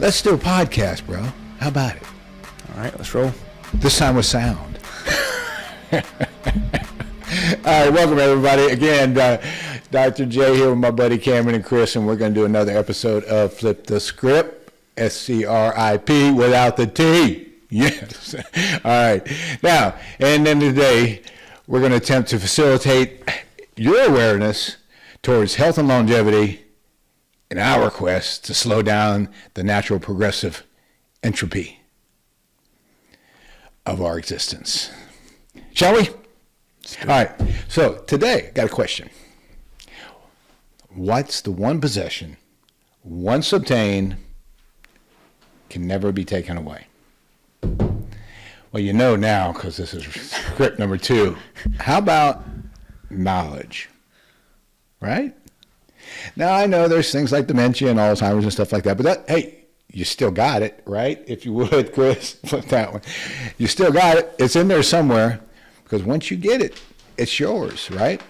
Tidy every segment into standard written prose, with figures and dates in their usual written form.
Let's do a podcast, bro. How about it? All right, let's roll. This time with sound. All right, welcome everybody. Again, Dr. J here with my buddy Cameron and Chris, and we're going to do another episode of Flip the Script, S-C-R-I-P, without the T. Yes. All right. Now, and then today, we're going to attempt to facilitate your awareness towards health and longevity in our quest to slow down the natural progressive entropy of our existence. Shall we? All right. So today, I got a question. What's the one possession, once obtained, can never be taken away? Well, you know now, because this is script number 2. How about knowledge? Right? Now, I know there's things like dementia and Alzheimer's and stuff like that, but that, hey, you still got it, right? If you would, Chris, flip that one. You still got it. It's in there somewhere, because once you get it, it's yours, right?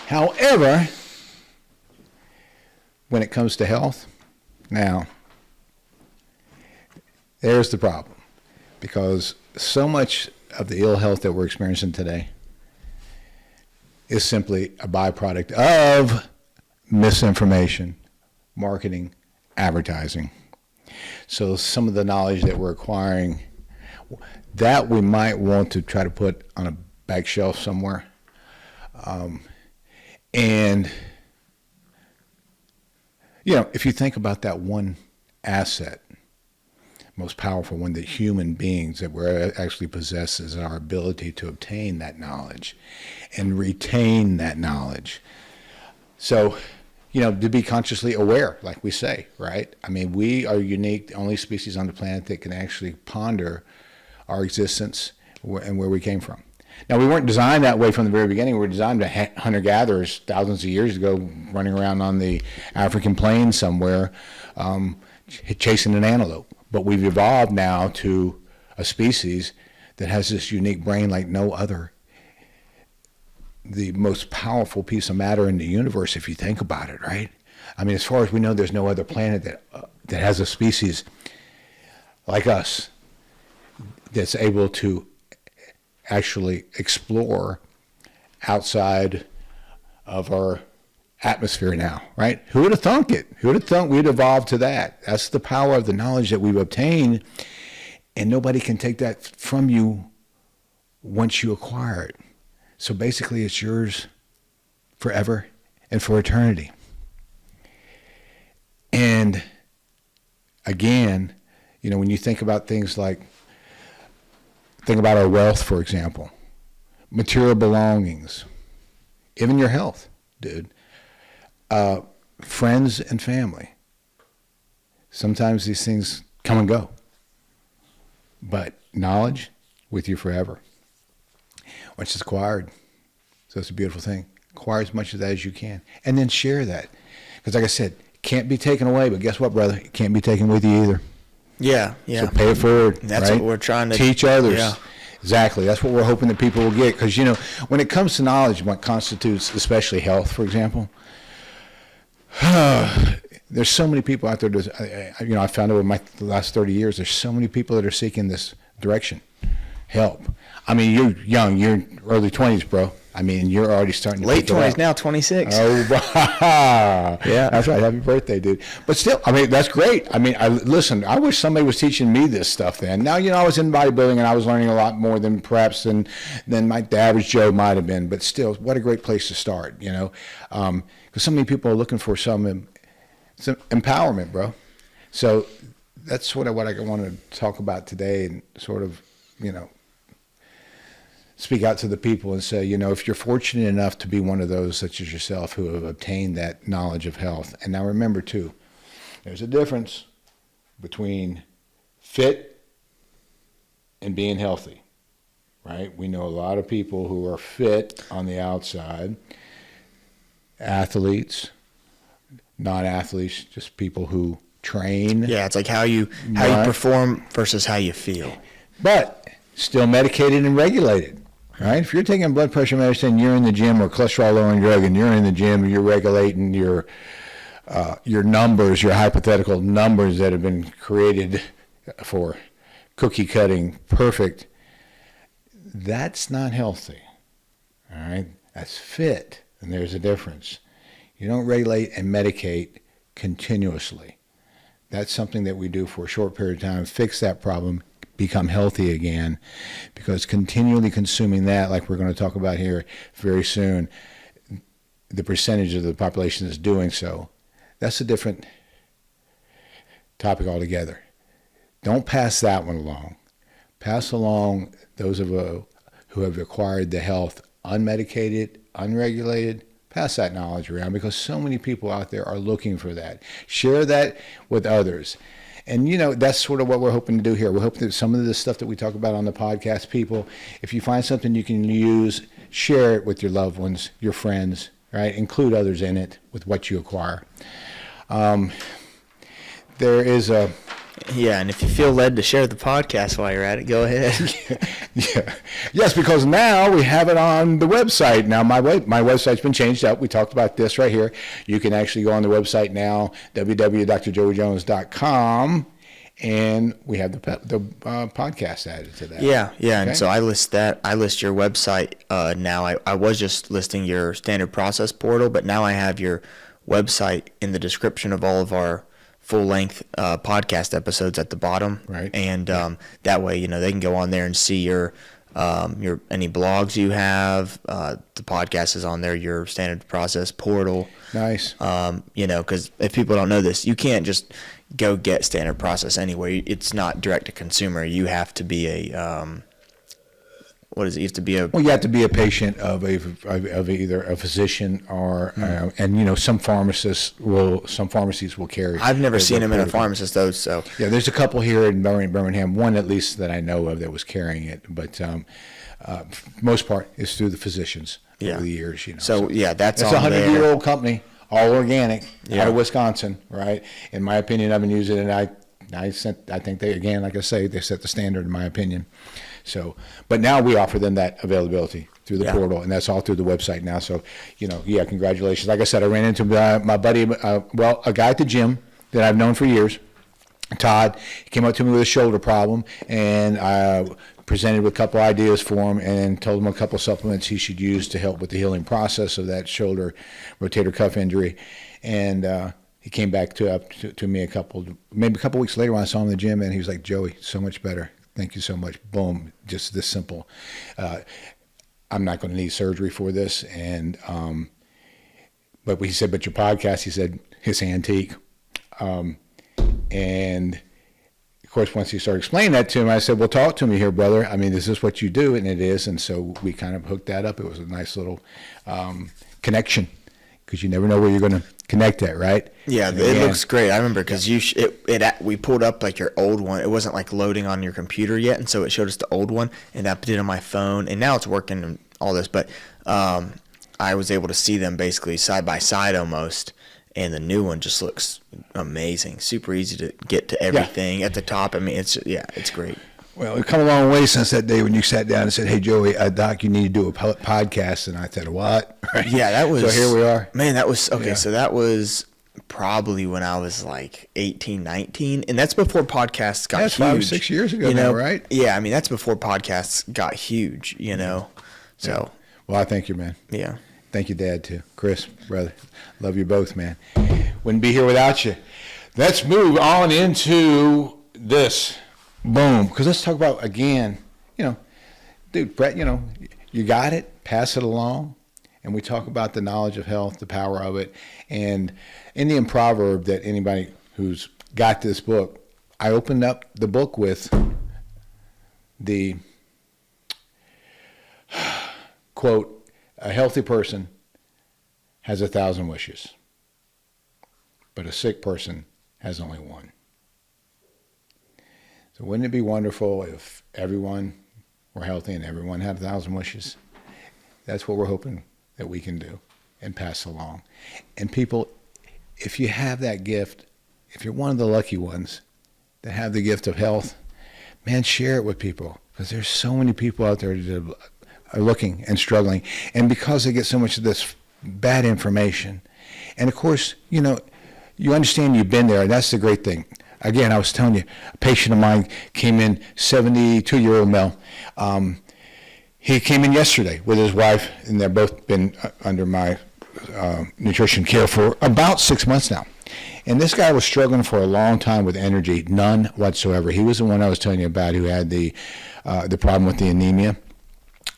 However, when it comes to health, now, there's the problem, because so much of the ill health that we're experiencing today is simply a byproduct of misinformation, marketing, advertising. So some of the knowledge that we're acquiring, that we might want to try to put on a back shelf somewhere. And, you know, if you think about that one asset, most powerful one that human beings that we're actually possess is our ability to obtain that knowledge and retain that knowledge. So, you know, to be consciously aware, like we say, right? I mean, we are unique, the only species on the planet that can actually ponder our existence and where we came from. Now, we weren't designed that way from the very beginning. We were designed to hunter-gatherers thousands of years ago, running around on the African plains somewhere, chasing an antelope. But we've evolved now to a species that has this unique brain like no other. The most powerful piece of matter in the universe, if you think about it, right? I mean, as far as we know, there's no other planet that has a species like us that's able to actually explore outside of our atmosphere now, right? Who would have thunk it? Who would have thunk we'd evolve to that? That's the power of the knowledge that we've obtained, and nobody can take that from you once you acquire it. So basically, it's yours forever and for eternity. And again, you know, when you think about things like, think about our wealth, for example, material belongings, even your health, dude. Friends and family. Sometimes these things come and go. But knowledge, with you forever. Once it's acquired. So it's a beautiful thing. Acquire as much of that as you can. And then share that. Because like I said, it can't be taken away, but guess what, brother? It can't be taken with you either. Yeah. So pay it forward. That's right? what we're trying to teach others. Yeah. Exactly. That's what we're hoping that people will get. Because, you know, when it comes to knowledge, what constitutes especially health, for example, there's so many people out there. You know, I found out in the last 30 years, there's so many people that are seeking this direction, help. I mean, you're young, you're early 20s, bro. I mean, you're already starting to late 20s now, 26. Oh, yeah, that's right. Happy birthday, dude. But still, I mean, that's great. I mean, listen, I wish somebody was teaching me this stuff then. Now, you know, I was in bodybuilding and I was learning a lot more than perhaps than the average Joe might have been. But still, what a great place to start, you know, because so many people are looking for some empowerment, bro. So that's sort of what I want to talk about today, and sort of, you know, speak out to the people and say, you know, if you're fortunate enough to be one of those such as yourself who have obtained that knowledge of health. And now remember too, there's a difference between fit and being healthy, right? We know a lot of people who are fit on the outside, athletes, non-athletes, just people who train. Yeah, it's like how you perform versus how you feel. But still medicated and regulated. Right? If you're taking blood pressure medicine, you're in the gym, or cholesterol lowering drug, and you're in the gym, you're regulating your your numbers, your hypothetical numbers that have been created for cookie cutting perfect, that's not healthy. All right? That's fit, and there's a difference. You don't regulate and medicate continuously. That's something that we do for a short period of time, fix that problem, become healthy again, because continually consuming that, like we're going to talk about here very soon, the percentage of the population that's doing so, that's a different topic altogether. Don't pass that one along. Pass along those of who have acquired the health unmedicated, unregulated. Pass that knowledge around, because so many people out there are looking for that. Share that with others. And, that's sort of what we're hoping to do here. We're hoping that some of the stuff that we talk about on the podcast, people, if you find something you can use, share it with your loved ones, your friends, right? Include others in it with what you acquire. There is a... Yeah, and if you feel led to share the podcast while you're at it, go ahead. Yeah. Yes, because now we have it on the website. Now my website's been changed up. We talked about this right here. You can actually go on the website now, www.drjoeyjones.com, and we have the podcast added to that. Yeah, okay? And so I list that. I list your website now. I was just listing your standard process portal, but now I have your website in the description of all of our full-length podcast episodes at the bottom, right? And that way, they can go on there and see your any blogs you have. The podcast is on there. Your standard process portal. Nice. Because if people don't know this, you can't just go get standard process anywhere. It's not direct to consumer. You have to be a what is it? You have to be a... Well, you have to be a patient of either a physician or, and some pharmacies will carry. I've never seen them in a pharmacist though, so... Yeah, there's a couple here in Birmingham, one at least that I know of that was carrying it, but most part is through the physicians over the years, So yeah, that's it's on a there. 100-year-old company, all organic, out of Wisconsin, right? In my opinion, I've been using it, and I think they, again, like I say, they set the standard in my opinion. So, but now we offer them that availability through the portal, and that's all through the website now. So, congratulations. Like I said, I ran into my buddy, a guy at the gym that I've known for years, Todd. He came up to me with a shoulder problem, and I presented with a couple ideas for him and told him a couple supplements he should use to help with the healing process of that shoulder rotator cuff injury. And he came back to me maybe a couple weeks later when I saw him in the gym, and he was like, "Joey, so much better. Thank you so much." Boom, just this simple. I'm not going to need surgery for this, and but he said, "But your podcast," he said, "it's antique." And of course, once he started explaining that to him, I said, "Well, talk to me here, brother. I mean, is this what you do?" And it is, and so we kind of hooked that up. It was a nice little connection, because you never know where you're going to connect that, right? Yeah, it looks great. I remember because we pulled up like your old one. It wasn't like loading on your computer yet, and so it showed us the old one, and I put it on my phone, and now it's working and all this. But I was able to see them basically side by side almost, and the new one just looks amazing. Super easy to get to everything at the top. I mean, it's great. Well, we've come a long way since that day when you sat down and said, "Hey, Joey, Doc, you need to do a podcast." And I said, "What?" Right? Yeah, that was... So here we are. Man, that was... Okay, so that was probably when I was like 18, 19. And that's before podcasts got huge. That's 5 or 6 years ago now, right? Yeah, I mean, that's before podcasts got huge, So... Yeah. Well, I thank you, man. Yeah. Thank you, Dad, too. Chris, brother, love you both, man. Wouldn't be here without you. Let's move on into this. Boom. Because let's talk about, again, dude, Brett, you got it, pass it along. And we talk about the knowledge of health, the power of it. And Indian proverb that anybody who's got this book, I opened up the book with the quote, "A healthy person has 1,000 wishes, but a sick person has only one." So wouldn't it be wonderful if everyone were healthy and everyone had 1,000 wishes? That's what we're hoping that we can do and pass along. And people, if you have that gift, if you're one of the lucky ones that have the gift of health, man, share it with people, because there's so many people out there that are looking and struggling. And because they get so much of this bad information, and of course, you understand you've been there, and that's the great thing. Again, I was telling you, a patient of mine came in, 72-year-old male. He came in yesterday with his wife, and they've both been under my nutrition care for about 6 months now. And this guy was struggling for a long time with energy, none whatsoever. He was the one I was telling you about who had the problem with the anemia,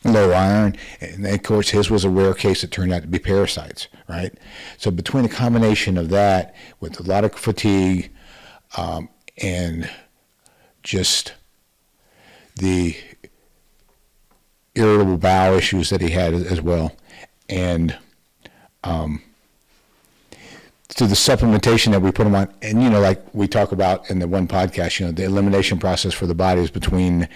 low iron, and of course his was a rare case that turned out to be parasites, right? So between the combination of that with a lot of fatigue and just the irritable bowel issues that he had as well, and to the supplementation that we put him on, and like we talk about in the one podcast, the elimination process for the body is between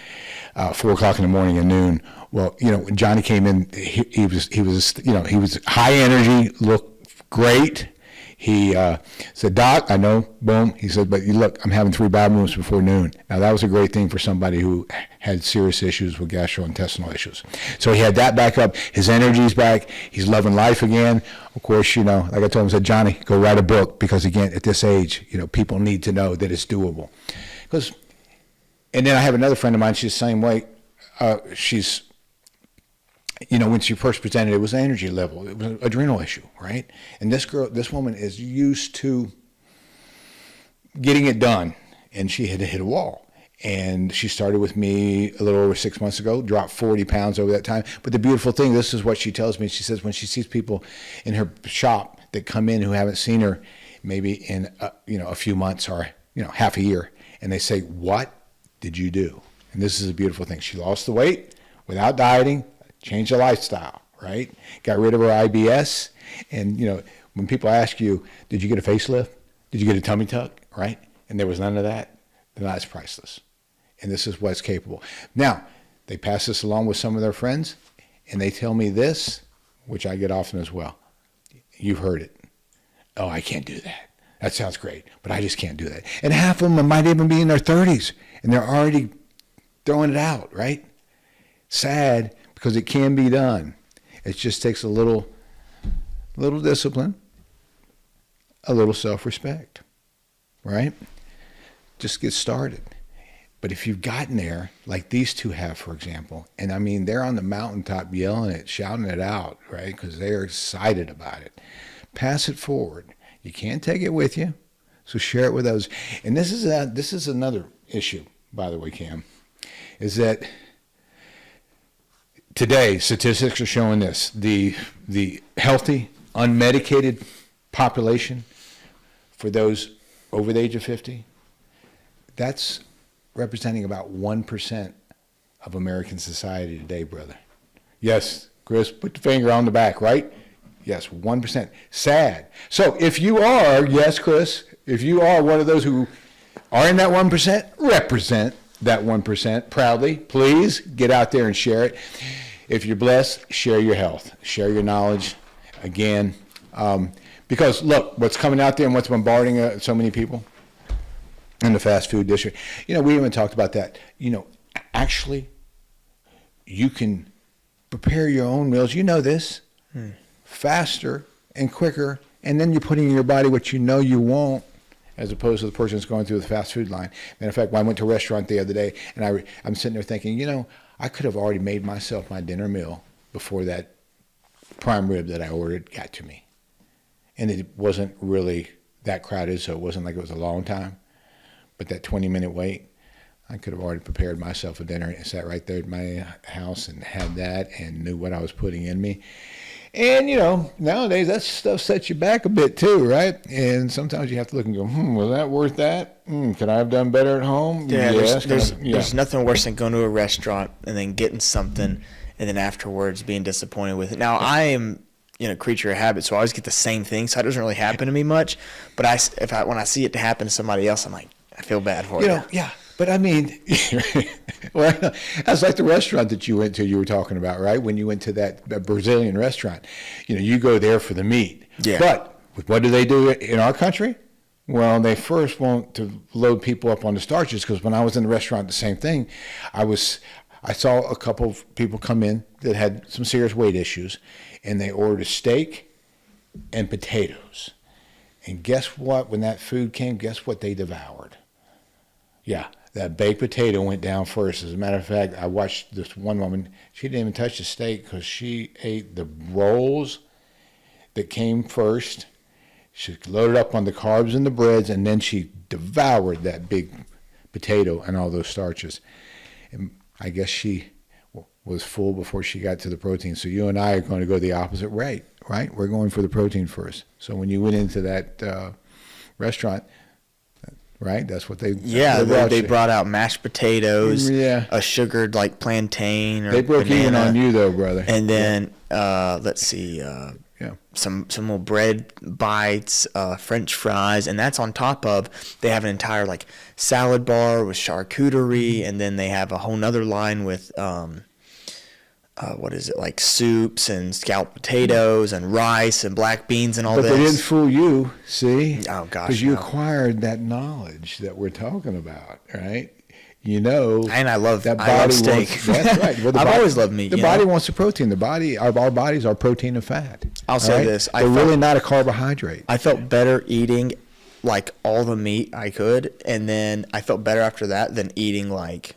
4 o'clock in the morning and noon. Well, when Johnny came in, he was high energy, looked great. He said, "Doc, I know." Boom. He said, "But look, I'm having 3 bowel movements before noon." Now that was a great thing for somebody who had serious issues with gastrointestinal issues. So he had that back up. His energy's back. He's loving life again. Of course, like I told him, I said, "Johnny, go write a book," because again, at this age, people need to know that it's doable. And then I have another friend of mine. She's the same way. She's when she first presented, it was an energy level. It was an adrenal issue, right? And this woman is used to getting it done, and she had to hit a wall. And she started with me a little over 6 months ago, dropped 40 pounds over that time. But the beautiful thing, this is what she tells me. She says when she sees people in her shop that come in who haven't seen her maybe in a few months or half a year, and they say, "What did you do?" And this is a beautiful thing. She lost the weight without dieting. Changed the lifestyle, right? Got rid of her IBS. And, when people ask you, did you get a facelift? Did you get a tummy tuck, right? And there was none of that. Then that's priceless. And this is what's capable. Now, they pass this along with some of their friends, and they tell me this, which I get often as well. You've heard it. "Oh, I can't do that. That sounds great, but I just can't do that." And half of them might even be in their 30s, and they're already throwing it out, right? Sad. Because it can be done. It just takes a little discipline, a little self-respect, right? Just get started. But if you've gotten there, like these two have, for example, and I mean, they're on the mountaintop yelling it, shouting it out, right? Because they're excited about it. Pass it forward. You can't take it with you, so share it with others. And this is another issue, by the way, Cam, is that today, statistics are showing this. The healthy, unmedicated population for those over the age of 50, that's representing about 1% of American society today, brother. Yes, Chris, put the finger on the back, right? Yes, 1%. Sad. So if you are, yes, Chris, if you are one of those who are in that 1%, represent that 1% proudly. Please get out there and share it. If you're blessed, share your health, share your knowledge. Again, because look, what's coming out there and what's bombarding so many people in the fast food district. We even talked about that. Actually, you can prepare your own meals. You know this, faster and quicker, and then you're putting in your body what you know you want, as opposed to the person that's going through the fast food line. Matter of fact, when I went to a restaurant the other day, and I'm sitting there thinking, I could have already made myself my dinner meal before that prime rib that I ordered got to me. And it wasn't really that crowded, so it wasn't like it was a long time. But that 20-minute wait, I could have already prepared myself a dinner and sat right there at my house and had that and knew what I was putting in me. And, nowadays that stuff sets you back a bit too, right? And sometimes you have to look and go, was that worth that? Could I have done better at home? Yeah, there's nothing worse than going to a restaurant and then getting something and then afterwards being disappointed with it. Now, I am creature of habit, so I always get the same thing, so it doesn't really happen to me much. But when I see it happen to somebody else, I'm like, I feel bad for you. Yeah. But I mean, well, that's like the restaurant that you went to, you were talking about, right? When you went to that Brazilian restaurant, you go there for the meat. Yeah. But what do they do in our country? Well, they first want to load people up on the starches, because when I was in the restaurant, the same thing. I saw a couple of people come in that had some serious weight issues, and they ordered a steak and potatoes. And guess what? When that food came, guess what they devoured? Yeah, that baked potato went down first. As a matter of fact, I watched this one woman. She didn't even touch the steak because she ate the rolls that came first. She loaded up on the carbs and the breads, and then she devoured that big potato and all those starches. And I guess she was full before she got to the protein. So you and I are going to go the opposite way, right? We're going for the protein first. So when you went into that restaurant, right, that's what they they brought out mashed potatoes, Yeah. a sugared like plantain or They broke even banana, on you though, brother. and then let's see, some little bread bites, French fries, and that's on top of they have an entire like salad bar with charcuterie, and then they have a whole nother line with what is it, like soups and scalloped potatoes and rice and black beans and all But this. they didn't fool you, see? Oh, gosh, Because you no. acquired that knowledge that we're talking about, right? You know, And I love that I love body steak. wants, that's right. Well, I've always loved meat. The you body know? wants the protein. The body, our bodies are protein and fat. I'll say all right? this, I They're felt- really not a carbohydrate. I felt better eating like all the meat I could, and then I felt better after that than eating like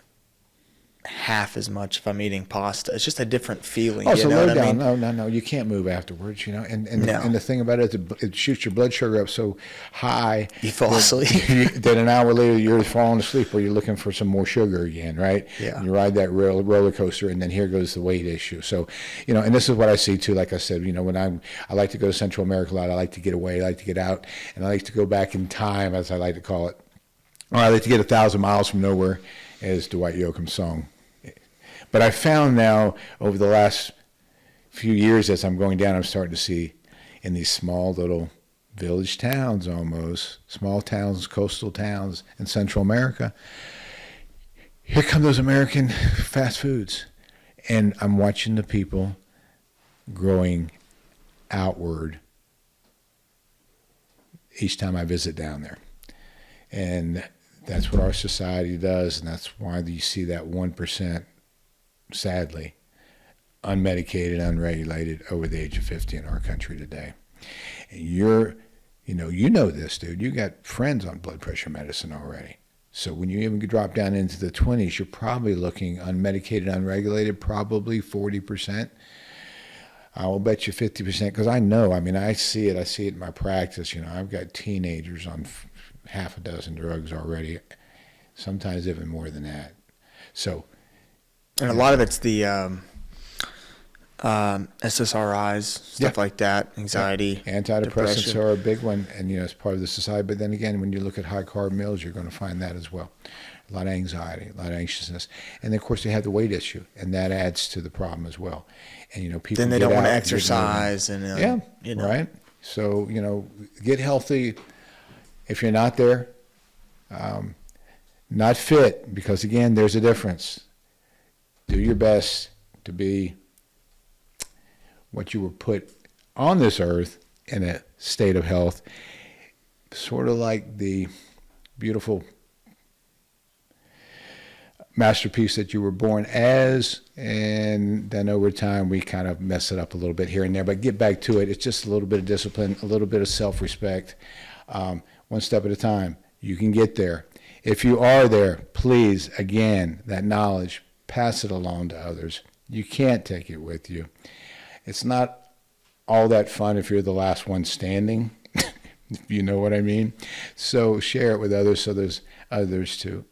half as much if I'm eating pasta. It's just a different feeling. Oh, you so know low what I down. mean? No. You can't move afterwards, you know. And No. and the thing about it is it shoots your blood sugar up so high. You fall asleep. Then an hour later, you're falling asleep or you're looking for some more sugar again, right? Yeah. And you ride that roller coaster, and then here goes the weight issue. So, you know, and this is what I see too. Like I said, you know, when I like to go to Central America a lot. I like to get away. I like to get out, and I like to go back in time, as I like to call it. Or I like to get 1,000 miles from nowhere, as Dwight Yoakam's song. But I found now over the last few years as I'm going down, I'm starting to see in these small little village towns almost, small towns, coastal towns in Central America, here come those American fast foods. And I'm watching the people growing outward each time I visit down there. And that's what our society does, and that's why you see that 1%, sadly, unmedicated, unregulated, over the age of 50 in our country today. And you know this, dude. You got friends on blood pressure medicine already. So when you even drop down into the 20s, you're probably looking unmedicated, unregulated, probably 40%. I will bet you 50%, because I know. I mean, I see it in my practice. You know, I've got teenagers on half a dozen drugs already, sometimes even more than that. So. And a lot of it's the SSRIs, stuff like that, anxiety, Antidepressants depression. are a big one, and it's part of the society. But then again, when you look at high carb meals, you're going to find that as well. A lot of anxiety, a lot of anxiousness, and then of course they have the weight issue, and that adds to the problem as well. And people Then they get don't want to out, get moving. exercise, and Right. So get healthy. If you're not there, not fit, because again, there's a difference. Do your best to be what you were put on this earth in a state of health, sort of like the beautiful masterpiece that you were born as, and then over time we kind of mess it up a little bit here and there, but get back to it. It's just a little bit of discipline, a little bit of self-respect, one step at a time. You can get there. If you are there, please, again, that knowledge, pass it along to others. You can't take it with you. It's not all that fun if you're the last one standing, if you know what I mean. So share it with others so there's others to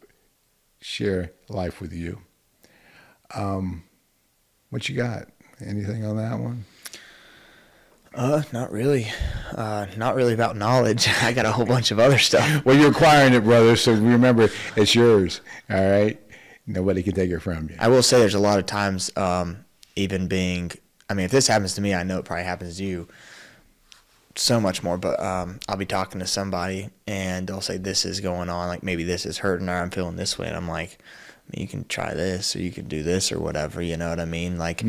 share life with you. What you got? Anything on that one? Not really. Not really about knowledge. I got a whole bunch of other stuff. Well, you're acquiring it, brother, so remember, it's yours, all right? Nobody can take it from you. I will say there's a lot of times, even being, I mean, if this happens to me, I know it probably happens to you so much more, but I'll be talking to somebody and they'll say this is going on, like maybe this is hurting or I'm feeling this way, and I'm like, I mean, you can try this or you can do this or whatever, you know what I mean? Like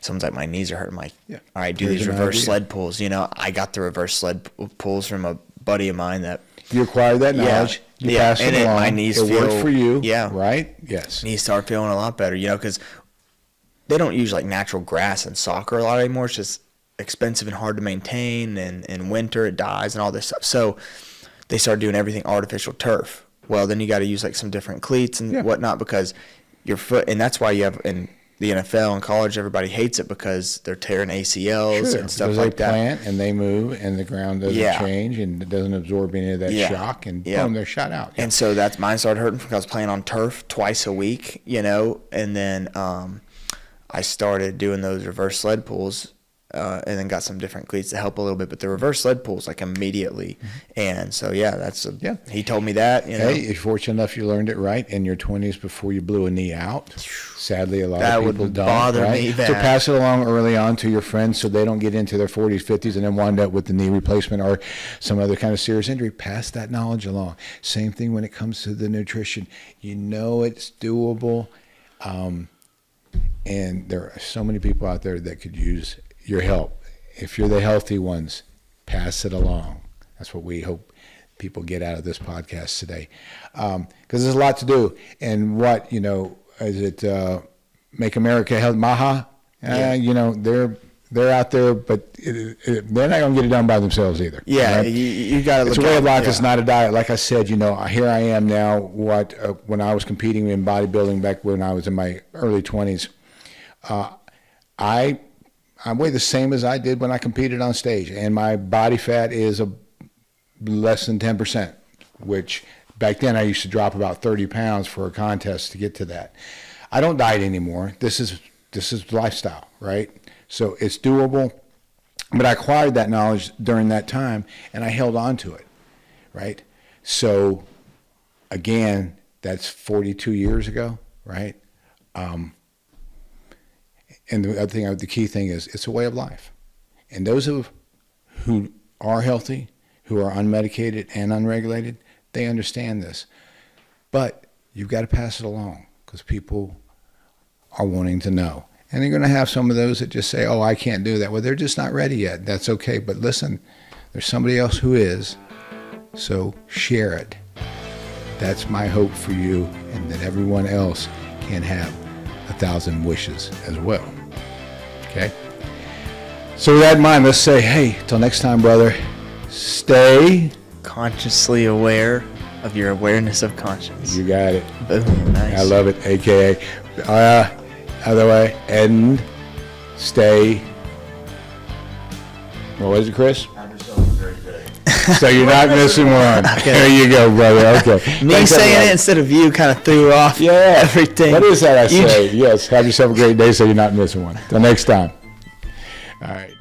someone's like, my knees are hurting. I'm like, Yeah. all right, do Here's these an reverse idea. sled pulls. You know, I got the reverse sled pulls from a buddy of mine that You acquired that knowledge. You Yeah, passed and it along. my knees it worked feel- for you, yeah. right? Yes. knees start feeling a lot better, you know, because they don't use like natural grass in soccer a lot anymore. expensive and hard to maintain, and in winter it dies and all this stuff. So they started doing everything artificial turf. Well, then you got to use like some different cleats and whatnot, because your foot, and that's why you have in the NFL and college, everybody hates it because they're tearing ACLs and stuff like that. They plant and they move and the ground doesn't change and it doesn't absorb any of that shock, and boom, they're shot out. And so that's mine started hurting because I was playing on turf twice a week, and then I started doing those reverse sled pulls. And then got some different cleats to help a little bit, but the reverse sled pulls like immediately. And so, he told me that, Hey, if you're fortunate enough you learned it right in your 20s before you blew a knee out. Sadly, a lot of people don't. Bother me, so pass it along early on to your friends so they don't get into their 40s, 50s, and then wind up with the knee replacement or some other kind of serious injury. Pass that knowledge along. Same thing when it comes to the nutrition. It's doable. And there are so many people out there that could use your help. If you're the healthy ones, pass it along. That's what we hope people get out of this podcast today. Because there's a lot to do. And is it Make America Healthy, MAHA? They're out there, but they're not going to get it done by themselves either. Yeah, right? you got to look It's a way of life. Yeah. It's not a diet. Like I said, here I am now. When I was competing in bodybuilding back when I was in my early 20s, I weigh the same as I did when I competed on stage, and my body fat is less than 10%, which back then I used to drop about 30 pounds for a contest to get to that. I don't diet anymore. This is lifestyle, right? So it's doable, but I acquired that knowledge during that time, and I held on to it, right? So again, that's 42 years ago, right? And the key thing is it's a way of life. And those who are healthy, who are unmedicated and unregulated, they understand this. But you've got to pass it along because people are wanting to know. And you're going to have some of those that just say, oh, I can't do that. Well, they're just not ready yet. That's okay. But listen, there's somebody else who is. So share it. That's my hope for you, and that everyone else can have 1,000 wishes as well. Okay? So with that in mind, let's say, hey, till next time, brother, stay consciously aware of your awareness of conscience. You got it. Boom. Nice. I love it. AKA, other way, and stay. What was it, Chris? So you're not missing one. Okay. There you go, brother. Okay. Me saying it instead of you kind of threw off everything. What is that I say? Yes. Have yourself a great day so you're not missing one. Till next time. All right.